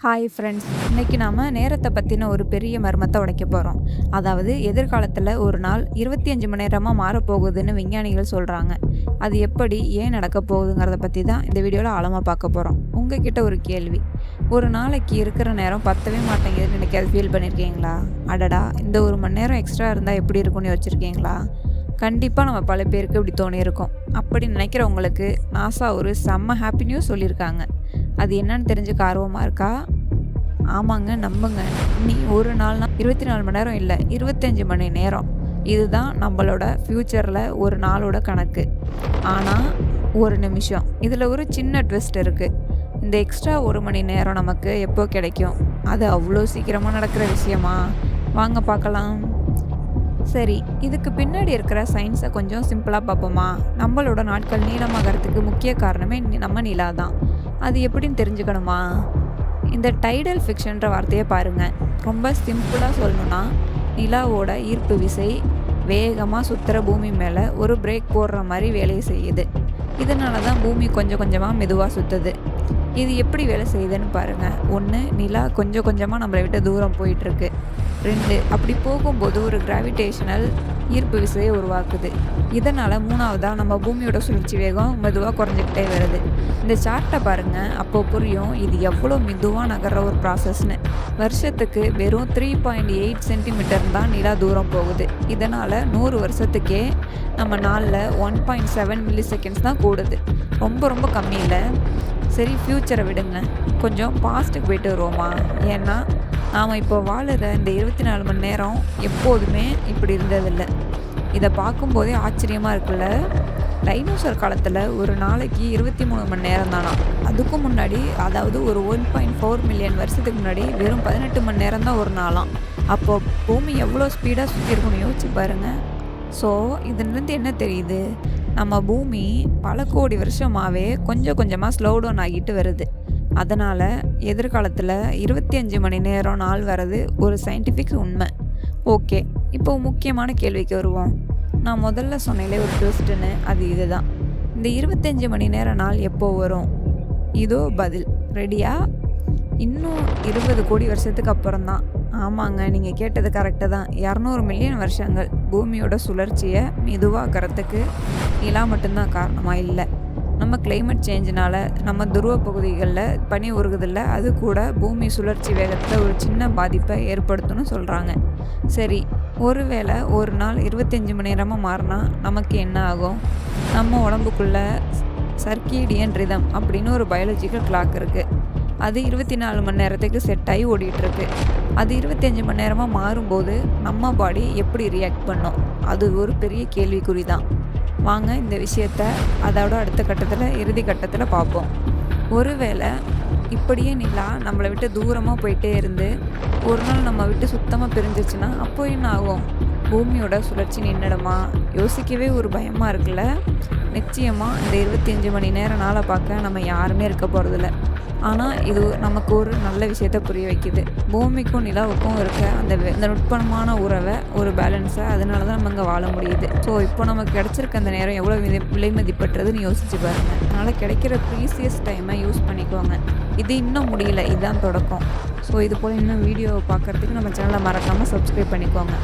Hi friends, இன்றைக்கி நாம் நேரத்தை பற்றின ஒரு பெரிய மர்மத்தை உடைக்க போகிறோம். அதாவது எதிர்காலத்தில் ஒரு நாள் 25 மணி நேரமாக மாறப்போகுதுன்னு விஞ்ஞானிகள் சொல்கிறாங்க. அது எப்படி ஏன் நடக்க போகுதுங்கிறத பற்றி தான் இந்த வீடியோவில் ஆழமாக பார்க்க போகிறோம். உங்ககிட்ட ஒரு கேள்வி, ஒரு நாளைக்கு இருக்கிற நேரம் பத்தவே மாட்டேங்குதுன்னு நினைக்காது ஃபீல் பண்ணியிருக்கீங்களா? அடடா, இந்த ஒரு மணி நேரம் எக்ஸ்ட்ரா இருந்தால் எப்படி இருக்கும்னு யோசிச்சிருக்கீங்களா? கண்டிப்பாக நம்ம பல பேருக்கு இப்படி தோணியிருக்கோம். அப்படி நினைக்கிறவங்களுக்கு நாசா ஒரு செம்ம ஹாப்பி நியூஸ் சொல்லியிருக்காங்க. அது என்னன்னு தெரிஞ்சுக்க ஆர்வமாக இருக்கா? ஆமாங்க, நம்புங்க. நீ ஒரு நாள்னா 24 மணி நேரம் இல்லை, 25 மணி நேரம். இதுதான் நம்மளோட ஃப்யூச்சரில் ஒரு நாளோட கணக்கு. ஆனால் ஒரு நிமிஷம், இதில் ஒரு சின்ன ட்விஸ்ட் இருக்குது. இந்த எக்ஸ்ட்ரா 1 மணி நேரம் நமக்கு எப்போ கிடைக்கும்? அது அவ்வளோ சீக்கிரமாக நடக்கிற விஷயமா? வாங்க பார்க்கலாம். சரி, இதுக்கு பின்னாடி இருக்கிற சயின்ஸை கொஞ்சம் சிம்பிளாக பார்ப்போமா? நம்மளோட நாட்கள் நீளமாகறதுக்கு முக்கிய காரணமே நம்ம நிலா தான். அது எப்படின்னு தெரிஞ்சுக்கணுமா? இந்த டைடல் ஃபிக்ஷன்ற வார்த்தையை பாருங்கள். ரொம்ப சிம்பிளாக சொல்லணுன்னா, நிலாவோட ஈர்ப்பு விசை வேகமாக சுற்றுற பூமி மேலே ஒரு பிரேக் போடுற மாதிரி வேலையை செய்யுது. இதனால தான் பூமி கொஞ்சம் கொஞ்சமாக மெதுவாக சுற்றுது. இது எப்படி வேலை செய்யுதுன்னு பாருங்கள். 1, நிலா கொஞ்சம் கொஞ்சமாக நம்மளை விட்டு தூரம் போயிட்டுருக்கு. 2, அப்படி போகும்போது ஒரு கிராவிடேஷனல் ஈர்ப்பு விசையை உருவாக்குது. இதனால் 3வதாக நம்ம பூமியோட சுழற்சி வேகம் மெதுவாக குறைஞ்சிக்கிட்டே வருது. இந்த சார்ட்டை பாருங்கள், அப்போ புரியும் இது எவ்வளோ மெதுவாக நகர்ற ஒரு ப்ராசஸ்னு. வருஷத்துக்கு வெறும் 3.8 சென்டிமீட்டர் தான் நிலா தூரம் போகுது. இதனால் 100 வருஷத்துக்கே நம்ம நாளில் 1.7 மில்லி செகண்ட்ஸ் தான் கூடுது. ரொம்ப ரொம்ப கம்மி இல்லை? சரி, ஃப்யூச்சரை விடுங்க, கொஞ்சம் பாஸ்ட்டுக்கு போய்ட்டு வருவோமா? ஏன்னா நாம் இப்போ வாழுற இந்த 24 மணி நேரம் எப்போதுமே இப்படி இருந்ததில்லை. இதை பார்க்கும்போதே ஆச்சரியமாக இருக்குல்ல. டைனோசர் காலத்தில் ஒரு நாளைக்கு 23 மணி நேரம் தானா. அதுக்கும் முன்னாடி, அதாவது ஒரு 1.4 மில்லியன் வருஷத்துக்கு முன்னாடி வெறும் 18 மணி நேரம் தான் ஒரு நாளாம். அப்போது பூமி எவ்வளோ ஸ்பீடாக சுற்றி இருக்குன்னு யோசிச்சு பாருங்கள். ஸோ இதுலேருந்து என்ன தெரியுது? நம்ம பூமி பல கோடி வருஷமாகவே கொஞ்சம் கொஞ்சமாக ஸ்லோ டவுன் ஆகிட்டு வருது. அதனால் எதிர்காலத்தில் 25 மணி நேரம் நாள் வர்றது ஒரு சயின்டிஃபிக் உண்மை. ஓகே, இப்போ முக்கியமான கேள்விக்கு வருவோம். நான் முதல்ல சொன்னேன்லே ஒரு ட்விஸ்ட்டுன்னு, அது இதுதான். இந்த 25 மணி நேரம் நாள் எப்போ வரும்? இதோ பதில். ரெடியா? இன்னும் 20 கோடி வருஷத்துக்கு அப்புறம் தான். ஆமாங்க, நீங்கள் கேட்டது கரெக்டு தான். 200 மில்லியன் வருஷங்கள். பூமியோட சுழற்சியை மெதுவாக்கிறதுக்கு நிலா மட்டும்தான் காரணமாக இல்லை. நம்ம கிளைமேட் சேஞ்சினால் நம்ம துருவ பகுதிகளில் பனி உருகுதில்ல, அது கூட பூமி சுழற்சி வேகத்தில் ஒரு சின்ன பாதிப்பை ஏற்படுத்தும்னு சொல்கிறாங்க. சரி, ஒருவேளை ஒரு நாள் 25 மணி நேரமாக மாறினா நமக்கு என்ன ஆகும்? நம்ம உடம்புக்குள்ள சர்க்கீடியன் ரிதம் அப்படின்னு ஒரு பயாலஜிக்கல் கிளாக் இருக்குது. அது 24 மணி நேரத்துக்கு செட் ஆகி ஓடிட்டுருக்கு. அது 25 மணி நேரமாக மாறும்போது நம்ம பாடி எப்படி ரியாக்ட் பண்ணும்? அது ஒரு பெரிய கேள்விக்குறி தான். வாங்க இந்த விஷயத்த அதோட அடுத்த கட்டத்தில், இறுதி கட்டத்தில் பார்ப்போம். ஒருவேளை இப்படியே நிலா நம்மளை விட்டு தூரமாக போயிட்டே இருந்து ஒரு நாள் நம்ம விட்டு சுத்தமாக பிரிஞ்சிச்சுன்னா அப்போ என்ன ஆகும்? பூமியோட சுழற்சி நின்றுடுமா? யோசிக்கவே ஒரு பயமாக இருக்குல்ல. நிச்சயமாக இந்த 25 மணி நேரம் நாளை பார்க்க நம்ம யாருமே இருக்க போகிறதில்ல. ஆனால் இது நமக்கு ஒரு நல்ல விஷயத்தை புரிய வைக்குது. பூமிக்கும் நிலாவுக்கும் இருக்க அந்த நுட்பமான உறவை, ஒரு பேலன்ஸை, அதனால தான் நம்ம இங்கே வாழ முடியுது. ஸோ இப்போ நமக்கு கிடச்சிருக்க அந்த நேரம் எவ்வளோ விலை மதிப்பற்றதுன்னு யோசிச்சு பாருங்கள். அதனால் கிடைக்கிற ப்ரீசியஸ் டைமை யூஸ் பண்ணிக்கோங்க. இது இன்னும் முடியல, இதுதான் தொடக்கம். ஸோ இது போல் இன்னும் வீடியோவை பார்க்குறதுக்கு நம்ம சேனலை மறக்காமல் சப்ஸ்கிரைப் பண்ணிக்கோங்க.